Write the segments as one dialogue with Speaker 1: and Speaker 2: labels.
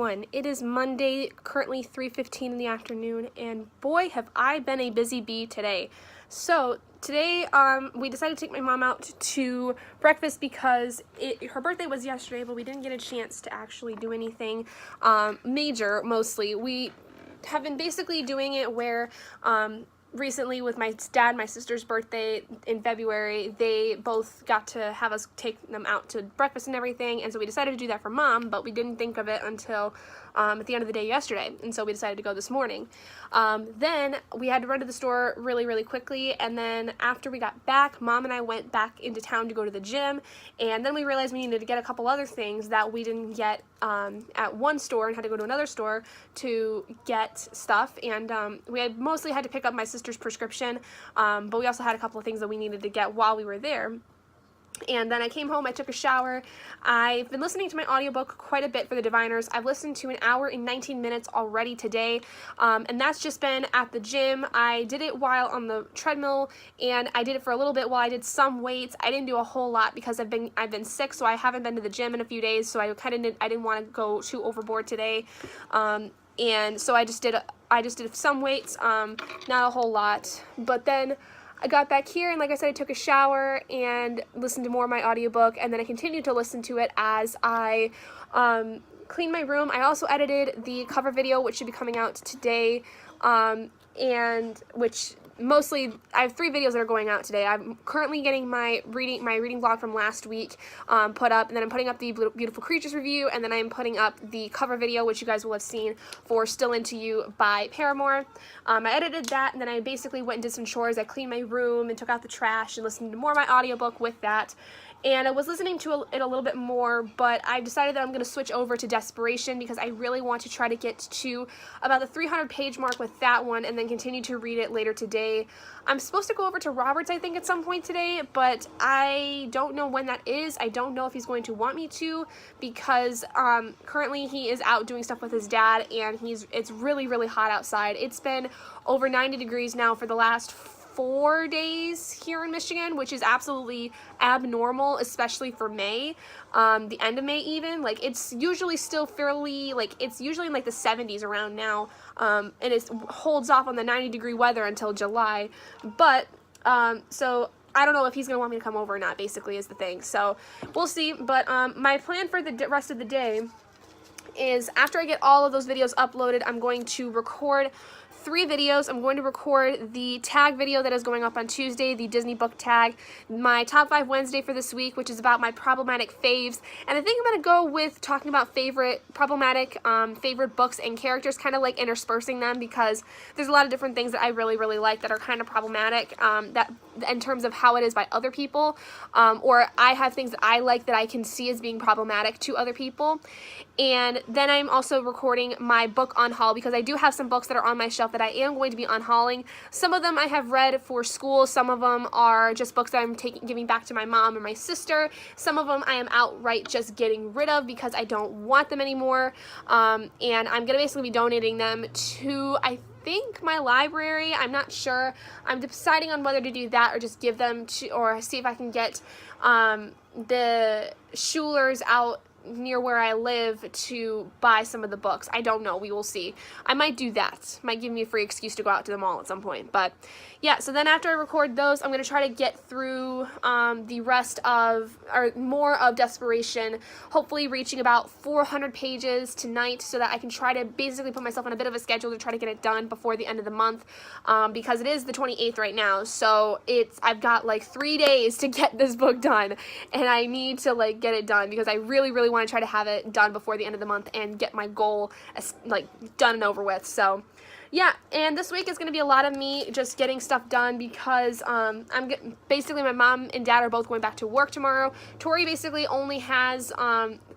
Speaker 1: everyone. It is Monday, currently 3:15 in the afternoon, and boy have I been a busy bee today. So today we decided to take my mom out to breakfast because her birthday was yesterday, but we didn't get a chance to actually do anything major. Mostly we have been basically doing it where recently with my dad and my sister's birthday in February, they both got to have us take them out to breakfast and everything, and so we decided to do that for Mom, but we didn't think of it until at the end of the day yesterday, and so we decided to go this morning. Then we had to run to the store really quickly, and then after we got back, Mom and I went back into town to go to the gym, and then we realized we needed to get a couple other things that we didn't get at one store and had to go to another store to get stuff, and we had mostly had to pick up my sister's prescription, but we also had a couple of things that we needed to get while we were there. And then I came home, I took a shower. I've been listening to my audiobook quite a bit for The Diviners. I've listened to 1 hour and 19 minutes already today, and that's just been at the gym. I did it while on the treadmill, and I did it for a little bit while I did some weights. I didn't do a whole lot because I've been sick, so I haven't been to the gym in a few days, so I didn't want to go too overboard today. And so I just did some weights, not a whole lot, but then I got back here, and like I said, I took a shower and listened to more of my audiobook, and then I continued to listen to it as I cleaned my room. I also edited the cover video, which should be coming out today, and which mostly, I have 3 videos that are going out today. I'm currently getting my reading vlog from last week put up, and then I'm putting up the Beautiful Creatures review, and then I'm putting up the cover video, which you guys will have seen, for Still Into You by Paramore. I edited that, and then I basically went and did some chores. I cleaned my room and took out the trash and listened to more of my audiobook with that. And I was listening to it a little bit more, but I decided that I'm going to switch over to Desperation because I really want to try to get to about the 300-page mark with that one and then continue to read it later today. I'm supposed to go over to Roberts, I think, at some point today, but I don't know when that is. I don't know if he's going to want me to because currently he is out doing stuff with his dad, and it's really hot outside. It's been over 90 degrees now for the last 4 days here in Michigan, which is absolutely abnormal, especially for May, the end of May even. Like, it's usually still fairly, like, it's usually in like the 70s around now, and it holds off on the 90-degree weather until July, but, so I don't know if he's going to want me to come over or not, basically, is the thing, so we'll see. But my plan for the rest of the day is after I get all of those videos uploaded, I'm going to record 3 videos. I'm going to record the tag video that is going up on Tuesday, the Disney book tag, my Top 5 Wednesday for this week, which is about my problematic faves, and I think I'm going to go with talking about favorite books and characters, kind of like interspersing them, because there's a lot of different things that I really like that are kind of problematic, that in terms of how it is by other people, or I have things that I like that I can see as being problematic to other people. And then I'm also recording my book unhaul, because I do have some books that are on my shelf that I am going to be unhauling. Some of them I have read for school, some of them are just books that I'm giving back to my mom or my sister, some of them I am outright just getting rid of because I don't want them anymore, and I'm going to basically be donating them to, I think, my library. I'm not sure. I'm deciding on whether to do that or just give them to, or see if I can get the Schulers out near where I live to buy some of the books. I don't know. We will see. I might do that. Might give me a free excuse to go out to the mall at some point. But yeah, so then after I record those, I'm going to try to get through the rest of, or more of Desperation, hopefully reaching about 400 pages tonight so that I can try to basically put myself on a bit of a schedule to try to get it done before the end of the month, because it is the 28th right now, so I've got like 3 days to get this book done, and I need to like get it done because I really want to try to have it done before the end of the month and get my goal like done and over with. So yeah, and this week is going to be a lot of me just getting stuff done because basically my mom and dad are both going back to work tomorrow. Tori basically only has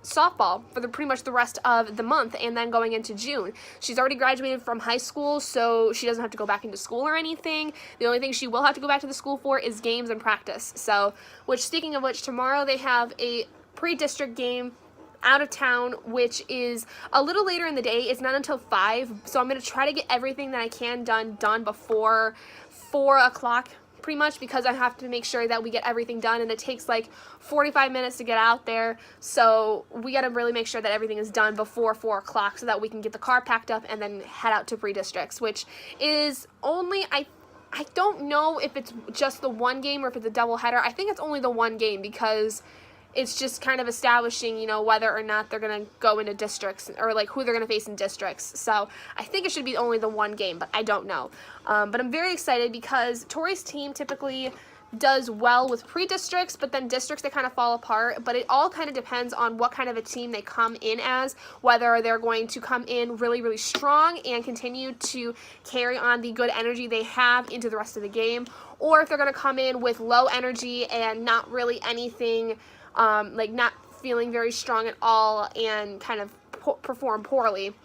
Speaker 1: softball for pretty much the rest of the month and then going into June. She's already graduated from high school, so she doesn't have to go back into school or anything. The only thing she will have to go back to the school for is games and practice. So, speaking of which, tomorrow they have a pre-district game out of town, which is a little later in the day. It's not until 5, so I'm going to try to get everything that I can done before 4 o'clock pretty much, because I have to make sure that we get everything done, and it takes like 45 minutes to get out there, so we got to really make sure that everything is done before 4 o'clock so that we can get the car packed up and then head out to pre-districts, which is only, I don't know if it's just the one game or if it's a doubleheader. I think it's only the one game because it's just kind of establishing, you know, whether or not they're going to go into districts or like who they're going to face in districts. So I think it should be only the one game, but I don't know. But I'm very excited because Tori's team typically does well with pre-districts, but then districts, they kind of fall apart. But it all kind of depends on what kind of a team they come in as, whether they're going to come in really, really strong and continue to carry on the good energy they have into the rest of the game, or if they're going to come in with low energy and not really anything, like not feeling very strong at all and kind of perform poorly.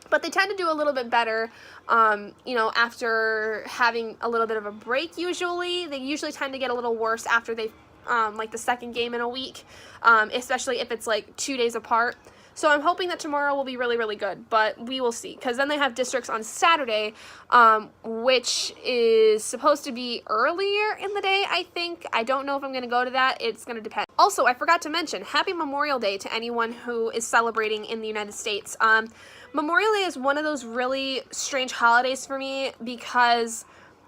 Speaker 1: But they tend to do a little bit better, you know, after having a little bit of a break usually. They usually tend to get a little worse after they, like the second game in a week, especially if it's like 2 days apart. So I'm hoping that tomorrow will be really, really good, but we will see. Because then they have districts on Saturday, which is supposed to be earlier in the day, I think. I don't know if I'm going to go to that. It's going to depend. Also, I forgot to mention, Happy Memorial Day to anyone who is celebrating in the United States. Memorial Day is one of those really strange holidays for me because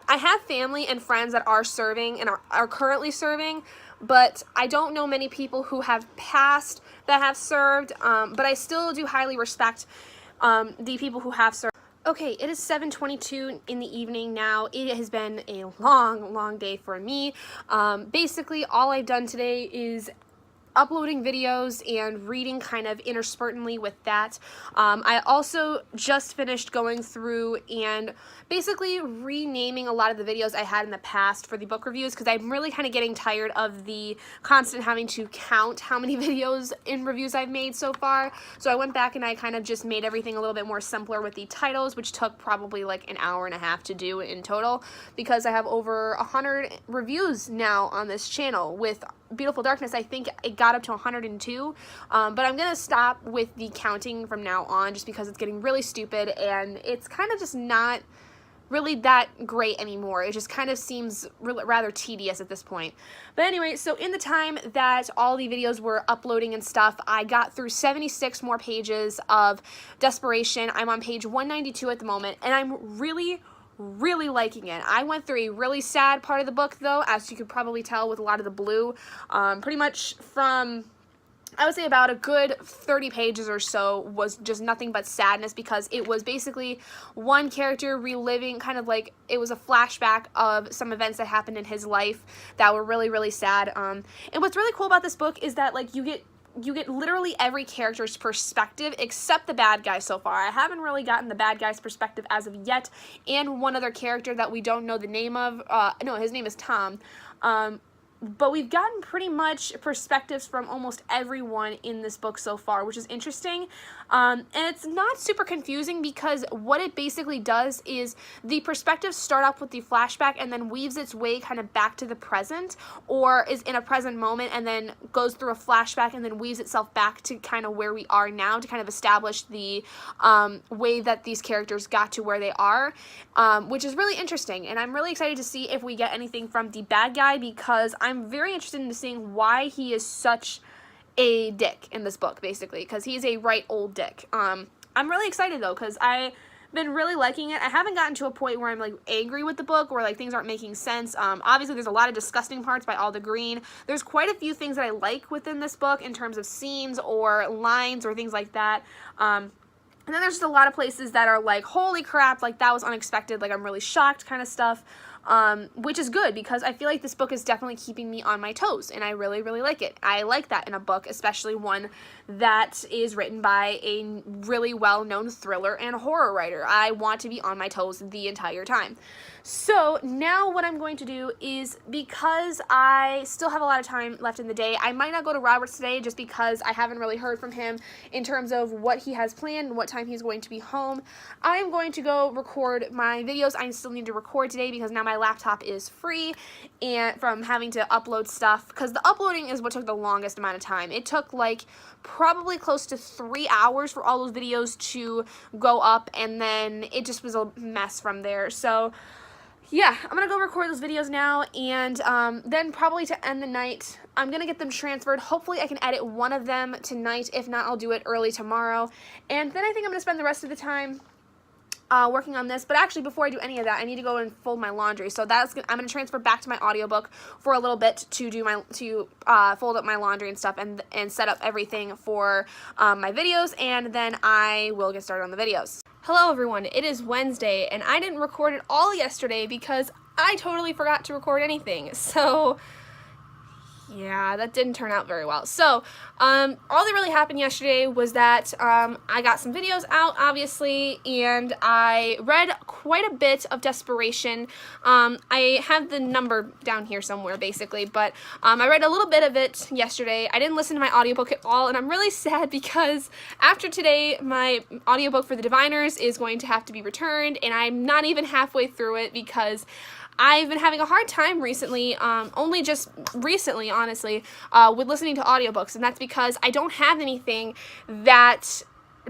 Speaker 1: I have family and friends that are serving and are currently serving, but I don't know many people who have passed that have served, but I still do highly respect the people who have served. Okay, it is 7:22 in the evening now. It has been a long, long day for me. Basically, all I've done today is uploading videos and reading kind of interspertly with that. I also just finished going through and basically renaming a lot of the videos I had in the past for the book reviews, because I'm really kind of getting tired of the constant having to count how many videos in reviews I've made so far. So I went back and I kind of just made everything a little bit more simpler with the titles, which took probably like an hour and a half to do in total, because I have over 100 reviews now on this channel. With Beautiful Darkness, I think it got up to 102, but I'm gonna stop with the counting from now on just because it's getting really stupid and it's kind of just not really that great anymore. It just kind of seems rather tedious at this point. But anyway, so in the time that all the videos were uploading and stuff, I got through 76 more pages of Desperation. I'm on page 192 at the moment, and I'm really liking it. I went through a really sad part of the book, though, as you could probably tell with a lot of the blue. Pretty much from, I would say, about a good 30 pages or so was just nothing but sadness, because it was basically one character reliving, kind of like it was a flashback of some events that happened in his life that were really, really sad. And what's really cool about this book is that, like, you get literally every character's perspective except the bad guy so far. I haven't really gotten the bad guy's perspective as of yet, and one other character that we don't know the name of. No, his name is Tom. But we've gotten pretty much perspectives from almost everyone in this book so far, which is interesting. And it's not super confusing, because what it basically does is the perspectives start off with the flashback and then weaves its way kind of back to the present, or is in a present moment and then goes through a flashback and then weaves itself back to kind of where we are now, to kind of establish the way that these characters got to where they are, which is really interesting. And I'm really excited to see if we get anything from the bad guy, because I'm very interested in seeing why he is such a dick in this book, basically, because he's a right old dick. I'm really excited, though, because I've been really liking it. I haven't gotten to a point where I'm, like, angry with the book, or, like, things aren't making sense. Obviously, there's a lot of disgusting parts by Alda Green. There's quite a few things that I like within this book in terms of scenes or lines or things like that. And then there's just a lot of places that are like, holy crap, like, that was unexpected, like, I'm really shocked kind of stuff. Which is good, because I feel like this book is definitely keeping me on my toes, and I really, really like it. I like that in a book, especially one that is written by a really well-known thriller and horror writer. I want to be on my toes the entire time. So now what I'm going to do is, because I still have a lot of time left in the day, I might not go to Robert's today just because I haven't really heard from him in terms of what he has planned and what time he's going to be home. I am going to go record my videos I still need to record today, because now my laptop is free and from having to upload stuff, because the uploading is what took the longest amount of time. It took like probably close to 3 hours for all those videos to go up, and then it just was a mess from there. So yeah, I'm gonna go record those videos now, and then probably to end the night, I'm gonna get them transferred. Hopefully I can edit one of them tonight. If not, I'll do it early tomorrow. And then I think I'm gonna spend the rest of the time working on this. But actually, before I do any of that, I need to go and fold my laundry. So I'm gonna transfer back to my audiobook for a little bit to do fold up my laundry and stuff, and set up everything for my videos, and then I will get started on the videos. Hello everyone, it is Wednesday, and I didn't record it all yesterday because I totally forgot to record anything. So yeah, that didn't turn out very well. So, all that really happened yesterday was that I got some videos out, obviously, and I read quite a bit of Desperation. I have the number down here somewhere, basically, but I read a little bit of it yesterday. I didn't listen to my audiobook at all, and I'm really sad because after today, my audiobook for The Diviners is going to have to be returned, and I'm not even halfway through it because I've been having a hard time recently, only just recently, honestly, with listening to audiobooks, and that's because I don't have anything that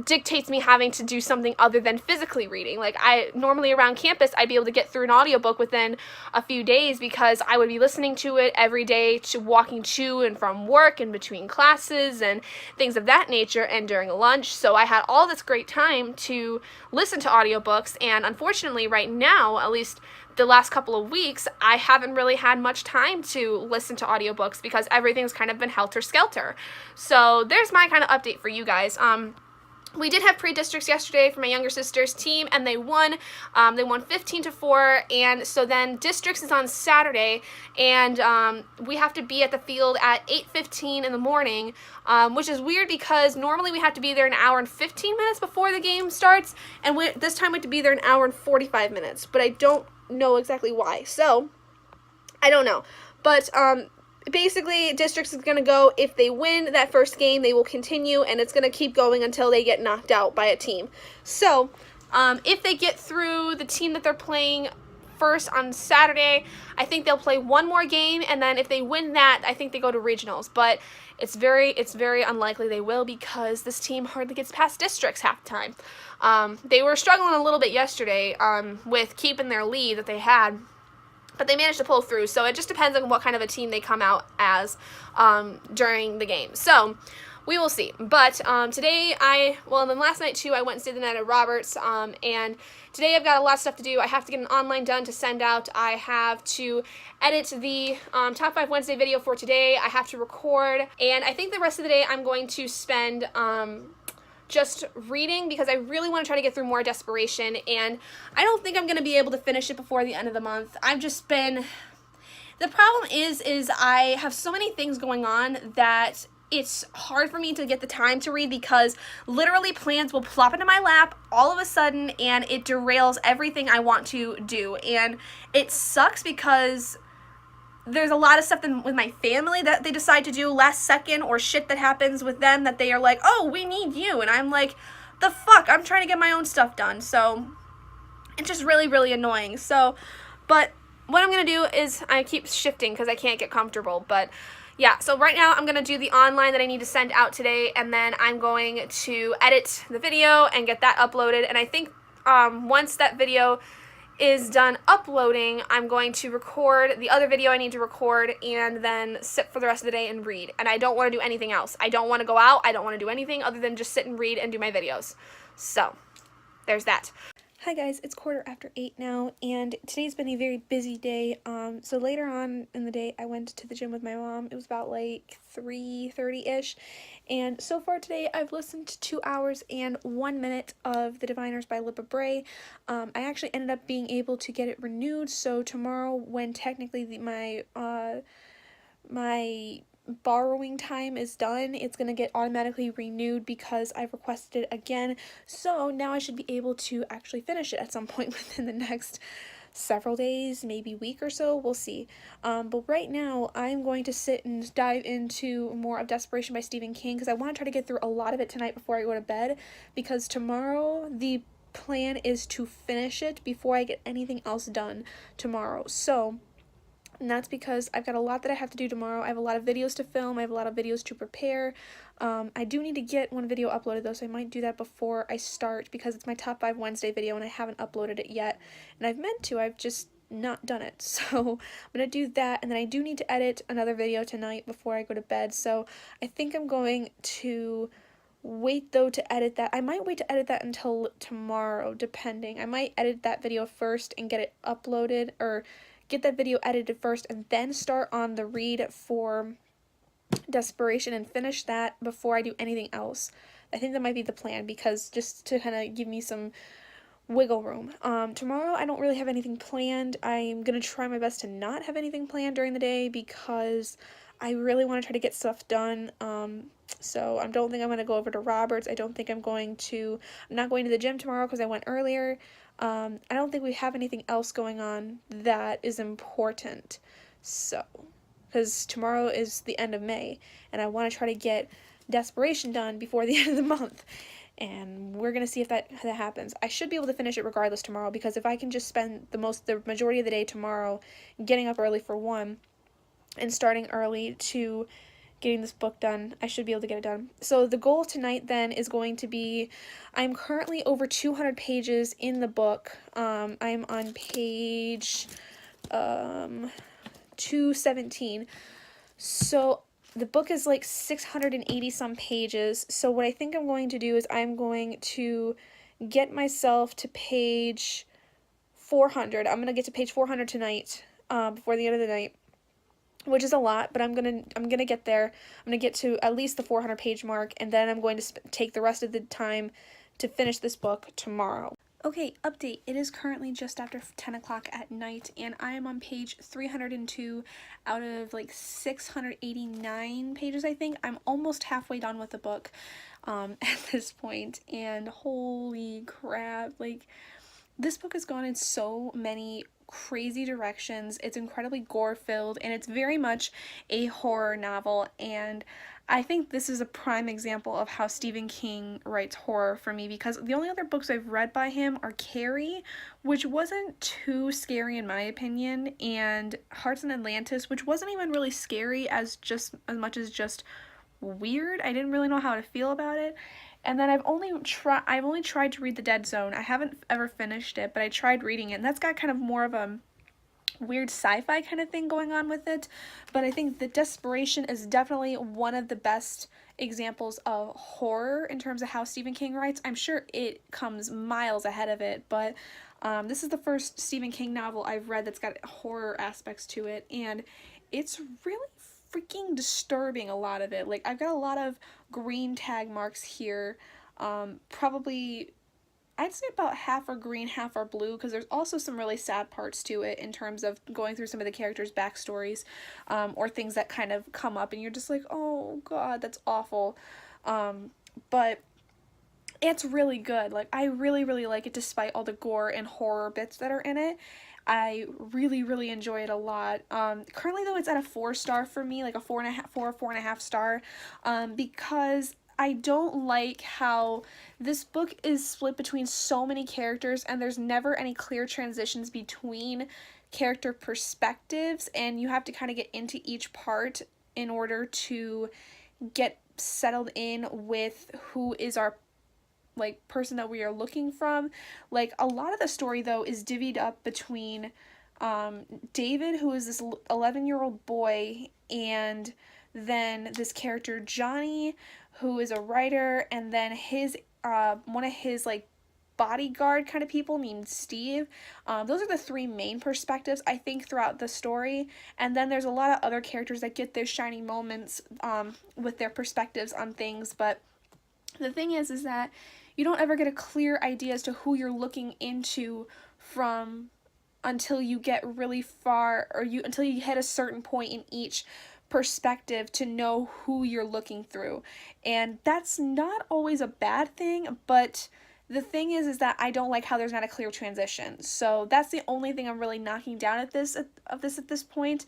Speaker 1: dictates me having to do something other than physically reading. Like, normally around campus, I'd be able to get through an audiobook within a few days because I would be listening to it every day, walking to and from work and between classes and things of that nature, and during lunch. So I had all this great time to listen to audiobooks, and unfortunately right now, at least the last couple of weeks, I haven't really had much time to listen to audiobooks because everything's kind of been helter-skelter. So there's my kind of update for you guys. We did have pre-districts yesterday for my younger sister's team, and they won. They won 15-4, and so then districts is on Saturday, and we have to be at the field at 8:15 in the morning, which is weird because normally we have to be there an hour and 15 minutes before the game starts, and this time we have to be there an hour and 45 minutes, but I don't know exactly why. So, I don't know. But, basically, districts is going to go, if they win that first game, they will continue, and it's going to keep going until they get knocked out by a team. So, if they get through the team that they're playing first on Saturday, I think they'll play one more game, and then if they win that, I think they go to regionals. But it's very unlikely they will because this team hardly gets past districts half the time. They were struggling a little bit yesterday with keeping their lead that they had, but they managed to pull through. So it just depends on what kind of a team they come out as during the game. So we will see. But today then last night too, I went and stayed the night at Roberts, and today I've got a lot of stuff to do. I have to get an online done to send out. I have to edit the Top 5 Wednesday video for today. I have to record, and I think the rest of the day I'm going to spend just reading because I really want to try to get through more Desperation, and I don't think I'm going to be able to finish it before the end of the month. The problem is I have so many things going on that it's hard for me to get the time to read because literally plans will plop into my lap all of a sudden and it derails everything I want to do. And it sucks because there's a lot of stuff with my family that they decide to do last second, or shit that happens with them that they are like, oh, we need you. And I'm like, the fuck? I'm trying to get my own stuff done. So it's just really, really annoying. So, but what I'm going to do is I keep shifting because I can't get comfortable. But yeah, so right now I'm going to do the online that I need to send out today, and then I'm going to edit the video and get that uploaded. And I think once that video is done uploading, I'm going to record the other video I need to record and then sit for the rest of the day and read. And I don't want to do anything else. I don't want to go out. I don't want to do anything other than just sit and read and do my videos. So, there's that. Hi guys, it's 8:15 now, and today's been a very busy day. So later on in the day, I went to the gym with my mom. It was about like 3:30-ish, and so far today, I've listened to 2 hours and 1 minute of The Diviners by Lippa Bray. I actually ended up being able to get it renewed, so tomorrow, when technically my borrowing time is done, it's going to get automatically renewed because I've requested it again. So now I should be able to actually finish it at some point within the next several days, maybe week or so. We'll see. But right now I'm going to sit and dive into more of Desperation by Stephen King because I want to try to get through a lot of it tonight before I go to bed, because tomorrow the plan is to finish it before I get anything else done tomorrow. So, and that's because I've got a lot that I have to do tomorrow. I have a lot of videos to film. I have a lot of videos to prepare. I do need to get one video uploaded, though, so I might do that before I start because it's my Top 5 Wednesday video and I haven't uploaded it yet. And I've meant to. I've just not done it. So I'm gonna do that, and then I do need to edit another video tonight before I go to bed, so I think I'm going to wait though to edit that. I might wait to edit that until tomorrow, depending. I might edit that video first and get it uploaded, or get that video edited first and then start on the read for Desperation and finish that before I do anything else. I think that might be the plan, because just to kind of give me some wiggle room. Tomorrow I don't really have anything planned. I'm gonna try my best to not have anything planned during the day, because I really want to try to get stuff done. So I don't think I'm going to go over to Roberts. I don't think I'm not going to the gym tomorrow because I went earlier. I don't think we have anything else going on that is important. So, because tomorrow is the end of May, and I want to try to get Desperation done before the end of the month. And we're going to see if that happens. I should be able to finish it regardless tomorrow, because if I can just spend the majority of the day tomorrow getting up early for one, and starting early to getting this book done, I should be able to get it done. So the goal tonight then is going to be, I'm currently over 200 pages in the book. I'm on page 217. So the book is like 680 some pages. So what I think I'm going to do is I'm going to get myself to page 400. I'm going to get to page 400 tonight, before the end of the night, which is a lot, but I'm gonna get there. I'm gonna get to at least the 400 page mark, and then I'm going to take the rest of the time to finish this book tomorrow. Okay, update. It is currently just after 10 o'clock at night, and I am on page 302 out of like 689 pages, I think. I'm almost halfway done with the book at this point, and holy crap, like, this book has gone in so many crazy directions. It's incredibly gore-filled, and it's very much a horror novel, and I think this is a prime example of how Stephen King writes horror for me, because the only other books I've read by him are Carrie, which wasn't too scary in my opinion, and Hearts in Atlantis, which wasn't even really scary as much as just weird. I didn't really know how to feel about it. And then I've only tried to read The Dead Zone. I haven't ever finished it, but I tried reading it, and that's got kind of more of a weird sci-fi kind of thing going on with it. But I think The Desperation is definitely one of the best examples of horror in terms of how Stephen King writes. I'm sure it comes miles ahead of it, but this is the first Stephen King novel I've read that's got horror aspects to it, and it's really freaking disturbing, a lot of it. Like, I've got a lot of green tag marks here. Probably, I'd say about half are green, half are blue, because there's also some really sad parts to it in terms of going through some of the characters' backstories, or things that kind of come up and you're just like, oh god, that's awful. But it's really good. Like, I really, really like it despite all the gore and horror bits that are in it. I really, really enjoy it a lot. Currently though, it's at a 4-star for me, like a 4.5 star, because I don't like how this book is split between so many characters, and there's never any clear transitions between character perspectives, and you have to kind of get into each part in order to get settled in with who is our person that we are looking from. Like, a lot of the story though is divvied up between David, who is this 11-year-old boy, and then this character Johnny, who is a writer, and then his one of his like bodyguard kind of people named Steve. Those are the three main perspectives, I think, throughout the story. And then there's a lot of other characters that get their shining moments with their perspectives on things. But the thing is that you don't ever get a clear idea as to who you're looking into from until you get really far, or until you hit a certain point in each perspective to know who you're looking through. And that's not always a bad thing, but the thing is that I don't like how there's not a clear transition. So that's the only thing I'm really knocking down at this point.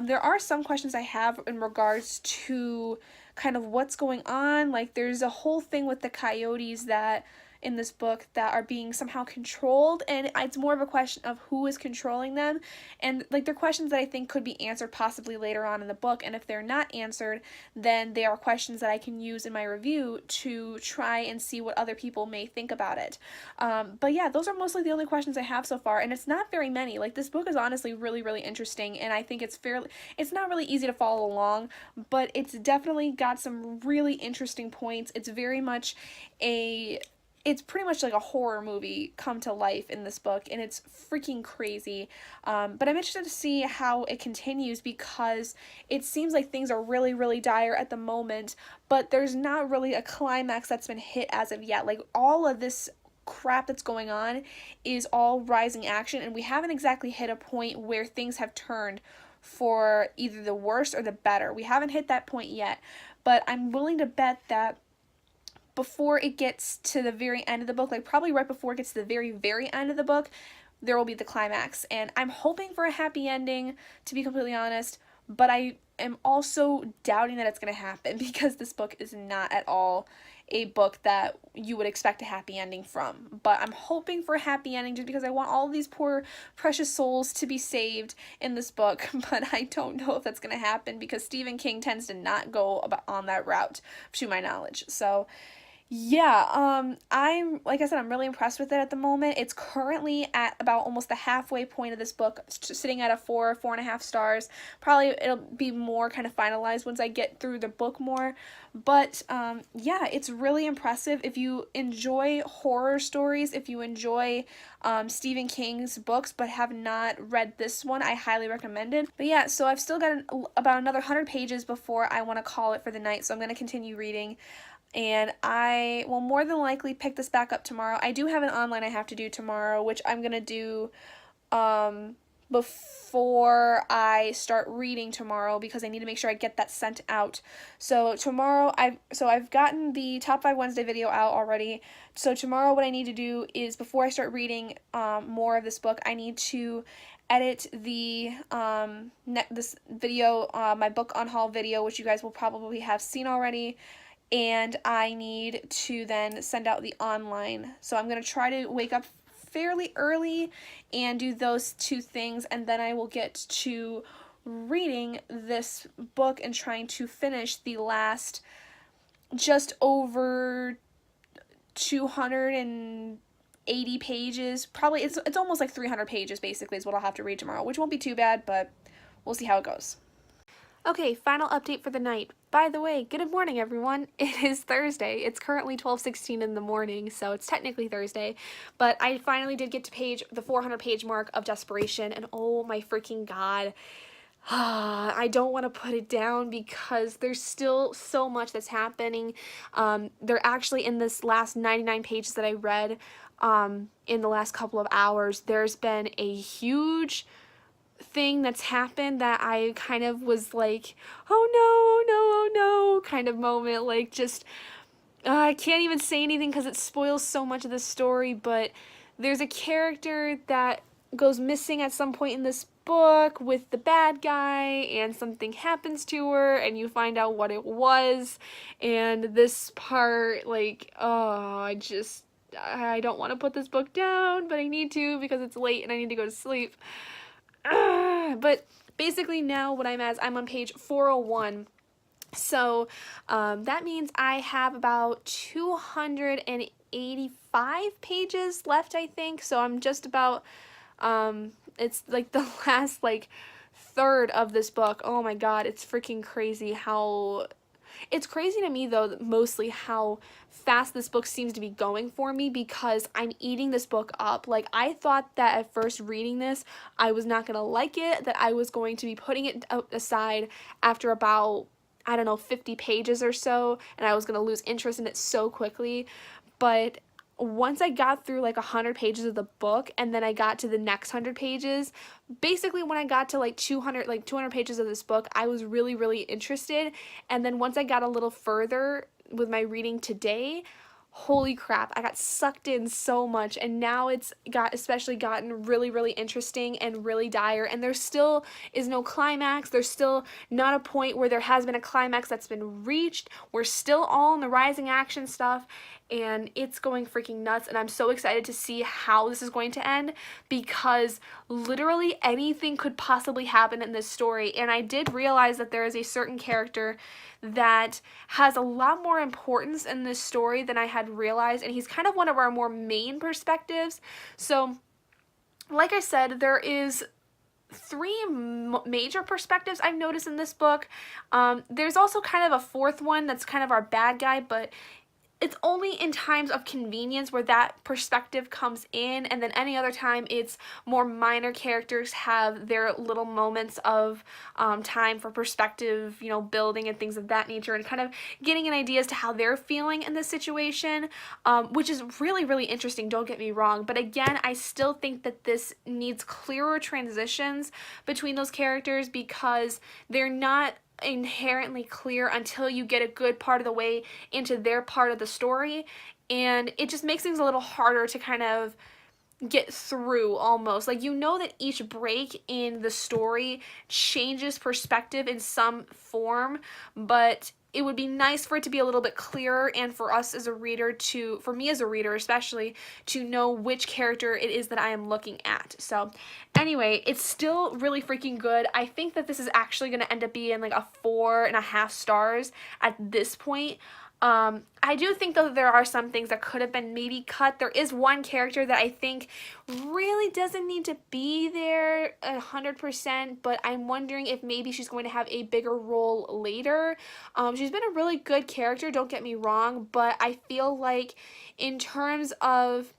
Speaker 1: There are some questions I have in regards to kind of what's going on. Like, there's a whole thing with the coyotes that in this book that are being somehow controlled, and it's more of a question of who is controlling them, and like they're questions that I think could be answered possibly later on in the book, and if they're not answered, then they are questions that I can use in my review to try and see what other people may think about it. But yeah, those are mostly the only questions I have so far, and it's not very many. Like, this book is honestly really, really interesting, and I think it's not really easy to follow along, but it's definitely got some really interesting points. It's very much it's pretty much like a horror movie come to life in this book, and it's freaking crazy. But I'm interested to see how it continues, because it seems like things are really, really dire at the moment, but there's not really a climax that's been hit as of yet. Like, all of this crap that's going on is all rising action, and we haven't exactly hit a point where things have turned for either the worse or the better. We haven't hit that point yet, but I'm willing to bet that before it gets to the very end of the book, like probably right before it gets to the very, very end of the book, there will be the climax. And I'm hoping for a happy ending, to be completely honest, but I am also doubting that it's going to happen, because this book is not at all a book that you would expect a happy ending from. But I'm hoping for a happy ending just because I want all of these poor precious souls to be saved in this book, but I don't know if that's going to happen, because Stephen King tends to not go on that route, to my knowledge. So yeah, like I said, I'm really impressed with it at the moment. It's currently at about almost the halfway point of this book, sitting at a 4.5 stars. Probably it'll be more kind of finalized once I get through the book more. But yeah, it's really impressive. If you enjoy horror stories, if you enjoy Stephen King's books but have not read this one, I highly recommend it. But yeah, so I've still got about another 100 pages before I want to call it for the night, so I'm going to continue reading. And I will more than likely pick this back up tomorrow. I do have an online I have to do tomorrow, which I'm going to do before I start reading tomorrow, because I need to make sure I get that sent out. So tomorrow, I've gotten the Top 5 Wednesday video out already. So tomorrow what I need to do is, before I start reading more of this book, I need to edit the this video, my book on haul video, which you guys will probably have seen already. And I need to then send out the online. So I'm going to try to wake up fairly early and do those two things, and then I will get to reading this book and trying to finish the last just over 280 pages. Probably it's almost like 300 pages basically is what I'll have to read tomorrow, which won't be too bad, but we'll see how it goes. Okay, final update for the night. By the way, good morning everyone. It is Thursday. It's currently 12:16 in the morning, so it's technically Thursday, but I finally did get to the 400 page mark of Desperation, and oh my freaking god. I don't want to put it down because there's still so much that's happening. They're actually, in this last 99 pages that I read in the last couple of hours, there's been a huge thing that's happened that I kind of was like, oh no, oh no kind of moment. Like, just I can't even say anything because it spoils so much of the story, but there's a character that goes missing at some point in this book with the bad guy, and something happens to her and you find out what it was. And this part, like, oh, I don't want to put this book down, but I need to because it's late and I need to go to sleep. But basically now what I'm on page 401. So that means I have about 285 pages left, I think. So I'm just about, it's like the last like third of this book. Oh my god, it's freaking crazy how... It's crazy to me, though, mostly how fast this book seems to be going for me, because I'm eating this book up. Like, I thought that at first reading this, I was not going to like it, that I was going to be putting it aside after about, I don't know, 50 pages or so, and I was going to lose interest in it so quickly. But once I got through like 100 pages of the book, and then I got to the next 100 pages, basically when I got to like 200 pages of this book, I was really interested. And then once I got a little further with my reading today, holy crap, I got sucked in so much, and now it's especially gotten really, really interesting and really dire, and there still is no climax. There's still not a point where there has been a climax that's been reached. We're still all in the rising action stuff, and it's going freaking nuts, and I'm so excited to see how this is going to end, because literally anything could possibly happen in this story. And I did realize that there is a certain character that has a lot more importance in this story than I had realized, and he's kind of one of our more main perspectives. So like I said, there is three major perspectives I've noticed in this book. There's also kind of a fourth one that's kind of our bad guy, but it's only in times of convenience where that perspective comes in, and then any other time it's more minor characters have their little moments of time for perspective, you know, building and things of that nature, and kind of getting an idea as to how they're feeling in this situation, which is really, really interesting, don't get me wrong. But again, I still think that this needs clearer transitions between those characters, because they're not inherently clear until you get a good part of the way into their part of the story, and it just makes things a little harder to kind of get through. Almost like, you know, that each break in the story changes perspective in some form, but it would be nice for it to be a little bit clearer, and for us as a reader to, for me as a reader especially, to know which character it is that I am looking at. So anyway, it's still really freaking good. I think that this is actually going to end up being like a 4.5 stars at this point. I do think, though, that there are some things that could have been maybe cut. There is one character that I think really doesn't need to be there 100%, but I'm wondering if maybe she's going to have a bigger role later. She's been a really good character, don't get me wrong, but I feel like in terms of,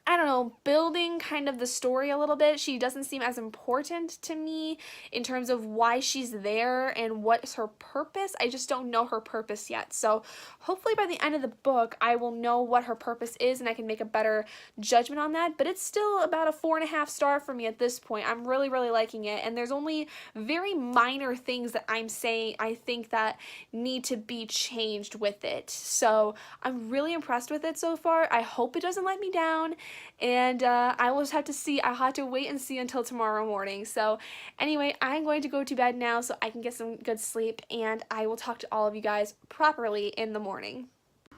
Speaker 1: I don't know, building kind of the story a little bit, she doesn't seem as important to me in terms of why she's there and what's her purpose. I just don't know her purpose yet. So hopefully by the end of the book, I will know what her purpose is and I can make a better judgment on that. But it's still about a 4.5 star for me at this point. I'm really, really liking it. And there's only very minor things that I'm saying I think that need to be changed with it. So I'm really impressed with it so far. I hope it doesn't let me down. And I will just have to see. I'll have to wait and see until tomorrow morning. So anyway, I'm going to go to bed now so I can get some good sleep, and I will talk to all of you guys properly in the morning.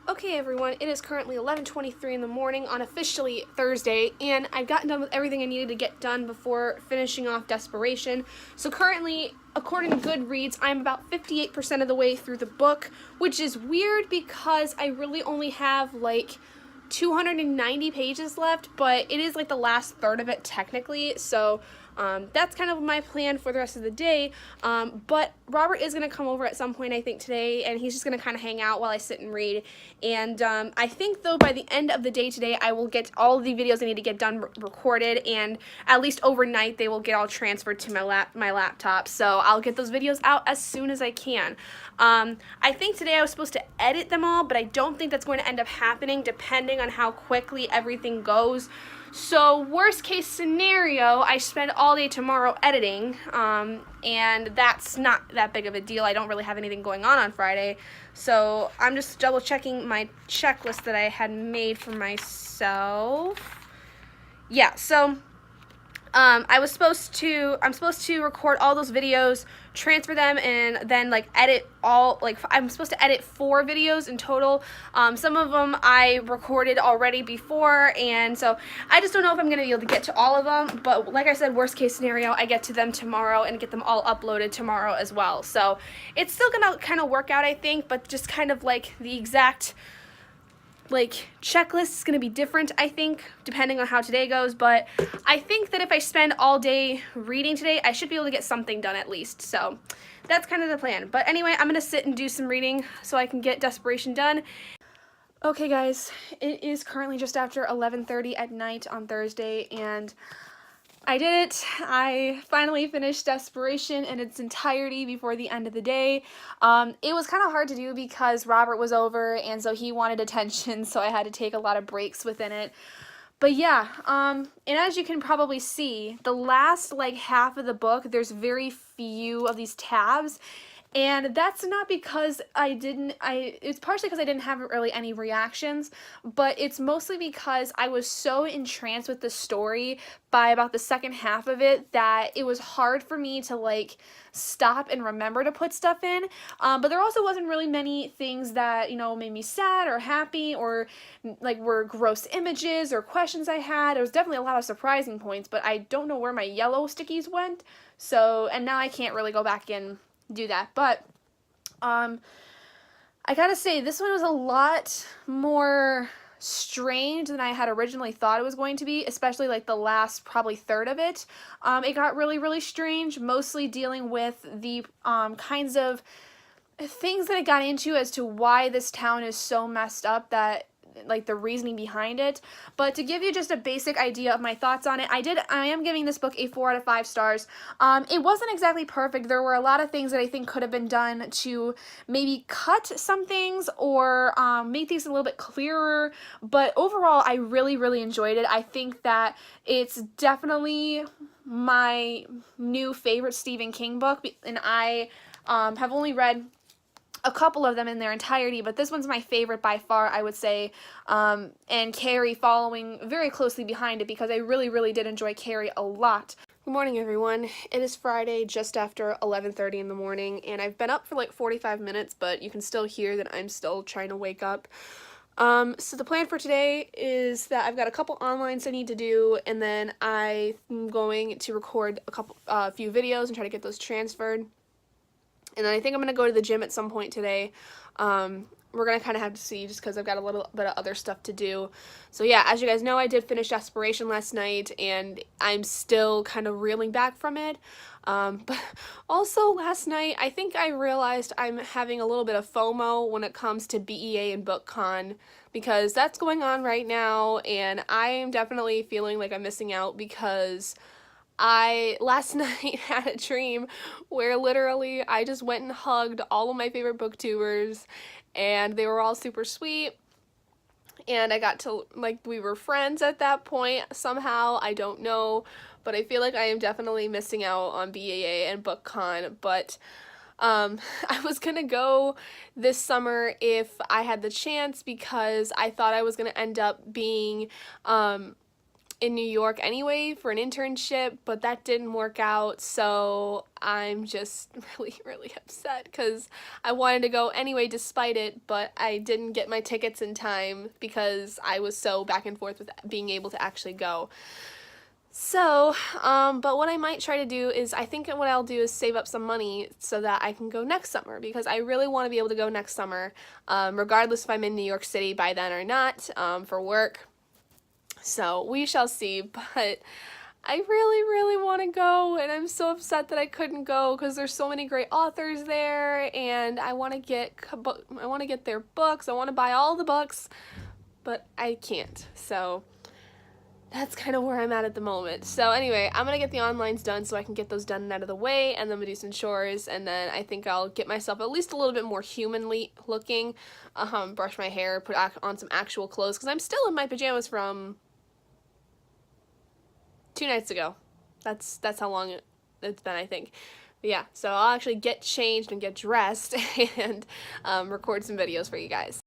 Speaker 1: Okay everyone, it is currently 11:23 in the morning on officially Thursday, and I've gotten done with everything I needed to get done before finishing off Desperation. So currently, according to Goodreads, I'm about 58% of the way through the book, which is weird because I really only have like 290 pages left, but it is like the last third of it technically, so that's kind of my plan for the rest of the day. But Robert is going to come over at some point, I think, today, and he's just going to kind of hang out while I sit and read. And I think, though, by the end of the day today, I will get all of the videos I need to get done recorded, and at least overnight they will get all transferred to my laptop. So I'll get those videos out as soon as I can. I think today I was supposed to edit them all, but I don't think that's going to end up happening depending on how quickly everything goes. So worst case scenario, I spend all day tomorrow editing, and that's not that big of a deal. I don't really have anything going on Friday, so I'm just double checking my checklist that I had made for myself. Yeah, so I'm supposed to record all those videos, transfer them, and then like edit all, like I'm supposed to edit 4 videos in total. Some of them I recorded already before, and so I just don't know if I'm gonna be able to get to all of them, but like I said, worst case scenario, I get to them tomorrow and get them all uploaded tomorrow as well. So it's still gonna kind of work out, I think, but just kind of like the exact like checklist is going to be different, I think, depending on how today goes, but I think that if I spend all day reading today, I should be able to get something done at least. So that's kind of the plan. But anyway, I'm going to sit and do some reading so I can get Desperation done. Okay guys, it is currently just after 11:30 at night on Thursday, and I did it. I finally finished Desperation in its entirety before the end of the day. It was kind of hard to do because Robert was over, and so he wanted attention, so I had to take a lot of breaks within it. But yeah, and as you can probably see, the last like half of the book, there's very few of these tabs,
Speaker 2: And that's not because it's partially because I didn't have really any reactions, but it's mostly because I was so entranced with the story by about the second half of it that it was hard for me to like stop and remember to put stuff in. But there also wasn't really many things that, you know, made me sad or happy or like were gross images or questions I had. There was definitely a lot of surprising points, but I don't know where my yellow stickies went. So, and now I can't really go back and do that. But I gotta say, this one was a lot more strange than I had originally thought it was going to be, especially like the last probably third of it. It got really, really strange, mostly dealing with the kinds of things that I got into as to why this town is so messed up, that like the reasoning behind it. But to give you just a basic idea of my thoughts on it, I am giving this book a 4 out of 5 stars. It wasn't exactly perfect. There were a lot of things that I think could have been done to maybe cut some things or make things a little bit clearer, but overall I really, really enjoyed it. I think that it's definitely my new favorite Stephen King book, and I have only read a couple of them in their entirety, but this one's my favorite by far, I would say, and Carrie following very closely behind it, because I really, really did enjoy Carrie a lot.
Speaker 1: Good morning, everyone. It is Friday just after 11:30 in the morning, and I've been up for like 45 minutes, but you can still hear that I'm still trying to wake up. So the plan for today is that I've got a couple onlines I need to do, and then I'm going to record a few videos and try to get those transferred. And then I think I'm going to go to the gym at some point today. We're going to kind of have to see, just because I've got a little bit of other stuff to do. So yeah, as you guys know, I did finish Desperation last night, and I'm still kind of reeling back from it. But also last night, I think I realized I'm having a little bit of FOMO when it comes to BEA and BookCon, because that's going on right now, and I am definitely feeling like I'm missing out, because I last night had a dream where literally I just went and hugged all of my favorite booktubers, and they were all super sweet, and I got to, like, we were friends at that point somehow, I don't know, but I feel like I am definitely missing out on BAA and BookCon. But I was gonna go this summer if I had the chance, because I thought I was gonna end up being in New York anyway for an internship, but that didn't work out, so I'm just really, really upset, because I wanted to go anyway despite it, but I didn't get my tickets in time because I was so back and forth with being able to actually go. So, but what I might try to do is, I think what I'll do is save up some money so that I can go next summer, because I really want to be able to go next summer, regardless if I'm in New York City by then or not, for work. So we shall see, but I really, really want to go, and I'm so upset that I couldn't go, because there's so many great authors there, and I want to get their books. I want to buy all the books, but I can't. So that's kind of where I'm at the moment. So anyway, I'm going to get the onlines done so I can get those done and out of the way, and then we'll do some chores, and then I think I'll get myself at least a little bit more humanly looking, brush my hair, put on some actual clothes, because I'm still in my pajamas from 2 nights ago. That's how long it's been, I think. But yeah, so I'll actually get changed and get dressed and record some videos for you guys.